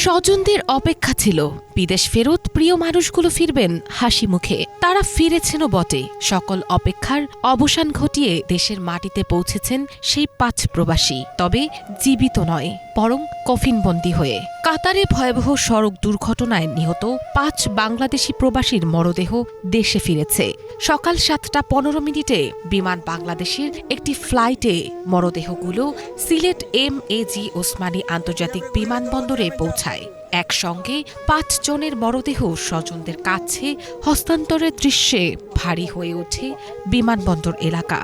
স্বজনদের অপেক্ষা ছিল বিদেশ ফেরত প্রিয় মানুষগুলো ফিরবেন হাসি মুখে। তারা ফিরেছেনও বটে। সকল অপেক্ষার অবসান ঘটিয়ে দেশের মাটিতে পৌঁছেছেন সেই ৫ প্রবাসী, তবে জীবিত নয়, বরং কফিনবন্দী হয়ে। কাতারে ভয়াবহ সড়ক দুর্ঘটনায় নিহত ৫ বাংলাদেশি প্রবাসীর মরদেহ দেশে ফিরেছে। সকাল ৭টা ১৫ মিনিটে বিমান বাংলাদেশের একটি ফ্লাইটে মরদেহগুলো সিলেট MAG ওসমানী আন্তর্জাতিক বিমানবন্দরে পৌঁছায়। একসঙ্গে ৫ জনের মরদেহ স্বজনদের কাছে হস্তান্তরের দৃশ্যে ভারী হয়ে ওঠে বিমানবন্দর এলাকা।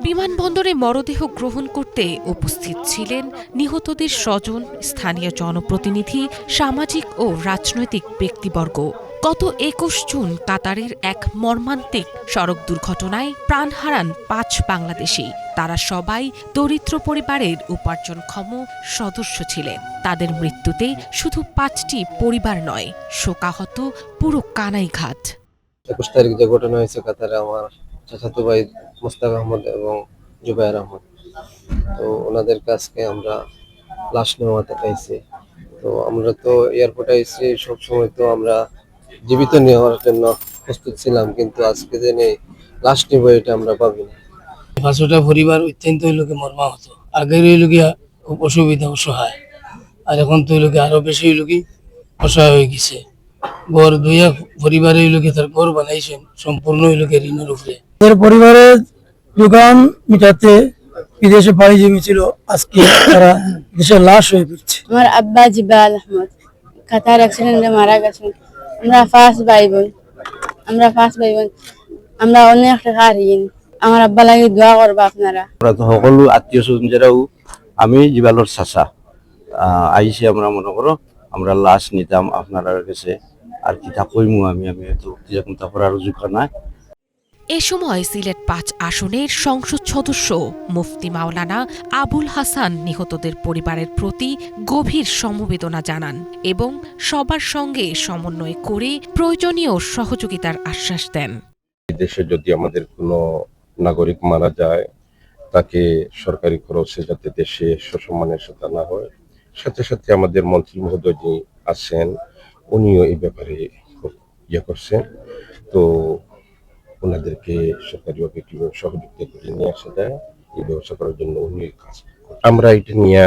বিমানবন্দরে মরদেহ গ্রহণ করতে উপস্থিত ছিলেন নিহতদের স্বজন, স্থানীয় জনপ্রতিনিধি, সামাজিক ও রাজনৈতিক ব্যক্তিবর্গ। গত ২১ জুন কাতারের এক মর্মান্তিক সড়ক দুর্ঘটনায় প্রাণ হারান ৫ বাংলাদেশি। তারা সবাই দরিদ্র পরিবারের উপার্জনক্ষম সদস্য ছিলেন। তাদের মৃত্যুতে শুধু ৫টি পরিবার নয়, শোকাহত পুরো কানাইঘাট। ২১ তারিখ যে ঘটনা হয়েছে কাতারে, আমার চাচাতো ভাই মোস্তাক আহমদ এবং জুবায়ের আহমদ, তো ওনাদের কাছকে আমরা লাশ নেওয়াতে পাইছি। তো আমরা তো এয়ারপোর্টে এসে সবসময় তো আমরা জীবিত নেওয়ার জন্য প্রস্তুত ছিলাম, কিন্তু আজকে যে নেই লাশ নিব এটা আমরা ভাবিনি। ৫টা পরিবার অত্যন্ত লোকে মর্মাহত। আগের ওই লোকে খুব অসুবিধা, অসহায়, আর এখন তো ওই লোকে আরো বেশি লোকে অসহায় হয়ে গেছে। ঘর দুইয়া পরিবারে ওই লোকে তার ঘর বানাইছেন সম্পূর্ণ ওই লোকের ঋণের উপরে। এর পরিবারের দোকান মিটাতে বিদেশে পাড়ি জমেছিল, আজকে তারা দেশের লাশ হয়ে ফিরছে। আমার আব্বা জিবাল আহমদ কাতার অ্যাক্সিডেন্টে মারা গেছেন। আমরা ৫ ভাই বোন, আমরা অনেক টাকা হারিয়েছি। আমার আব্বা লাগে দোয়া করবা আপনারা। আমরা তো সকলো আত্মীয় স্বজন যারাও, আমি জিবালর চাচা আইসি, আমরা মনে করো আমরা লাশ নিতাম আপনার কাছে, আর কি তা কইমু আমি তো যেরকম তারপর আরো যোগ্য নাই। এ সময় সিলেট ৫ আসনের সংসদ সদস্য মুফতি মাওলানা আবুল হাসান নিহতদের পরিবারের প্রতি গভীর সমবেদনা জানান এবং সবার সঙ্গে সমন্বয় করে প্রয়োজনীয় সহযোগিতার আশ্বাস দেন। দেশে যদি আমাদের কোনো নাগরিক মারা যায়, তাকে সরকারি খরচে যাতে দেশে সসম্মানের সাথে আনা হয়, সাথে সাথে আমাদের মন্ত্রী মহোদয় যিনি আছেন উনিও এই ব্যাপারে খুব করছেন। তো ওনাদেরকে সরকারিভাবে কিভাবে সহযোগিতা করে নিয়ে আসা যায় এই ব্যবস্থা করার জন্য উনি কাজ করছেন। আমরা এটা নিয়ে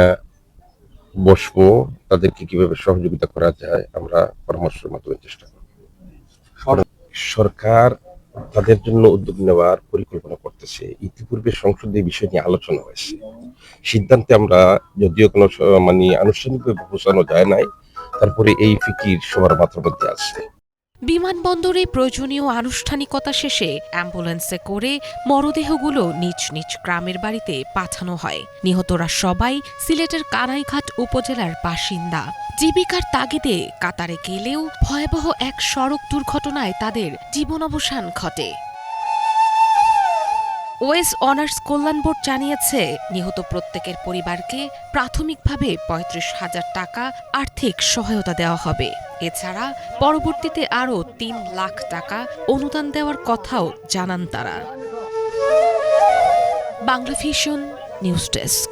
বসবো, তাদেরকে কিভাবে সহযোগিতা করা যায় আমরা পরামর্শের মাধ্যমে চেষ্টা করব। সরকার তাদের জন্য উদ্যোগ নেওয়ার পরিকল্পনা করতেছে। ইতিপূর্বে সংসদে এই বিষয় নিয়ে আলোচনা হয়েছে, সিদ্ধান্তে আমরা যদিও কোনো আনুষ্ঠানিকভাবে পৌঁছানো যায় নাই, তারপরে এই ফিকির সবার মাথার মধ্যে আছে। বিমানবন্দরে প্রয়োজনীয় আনুষ্ঠানিকতা শেষে অ্যাম্বুলেন্সে করে মরদেহগুলো নিজ নিজ গ্রামের বাড়িতে পাঠানো হয়। নিহতরা সবাই সিলেটের কানাইঘাট উপজেলার বাসিন্দা। জীবিকার তাগিদে কাতারে গেলেও ভয়াবহ এক সড়ক দুর্ঘটনায় তাদের জীবনাবসান ঘটে। ওয়েস অনার্স কল্যাণ বোর্ড জানিয়েছে, নিহত প্রত্যেকের পরিবারকে প্রাথমিকভাবে ৩৫,০০০ টাকা আর্থিক সহায়তা দেওয়া হবে। এছাড়া পরবর্তীতে আরও ৩ লাখ টাকা অনুদান দেওয়ার কথাও জানান তারা। Bangla vision news desk.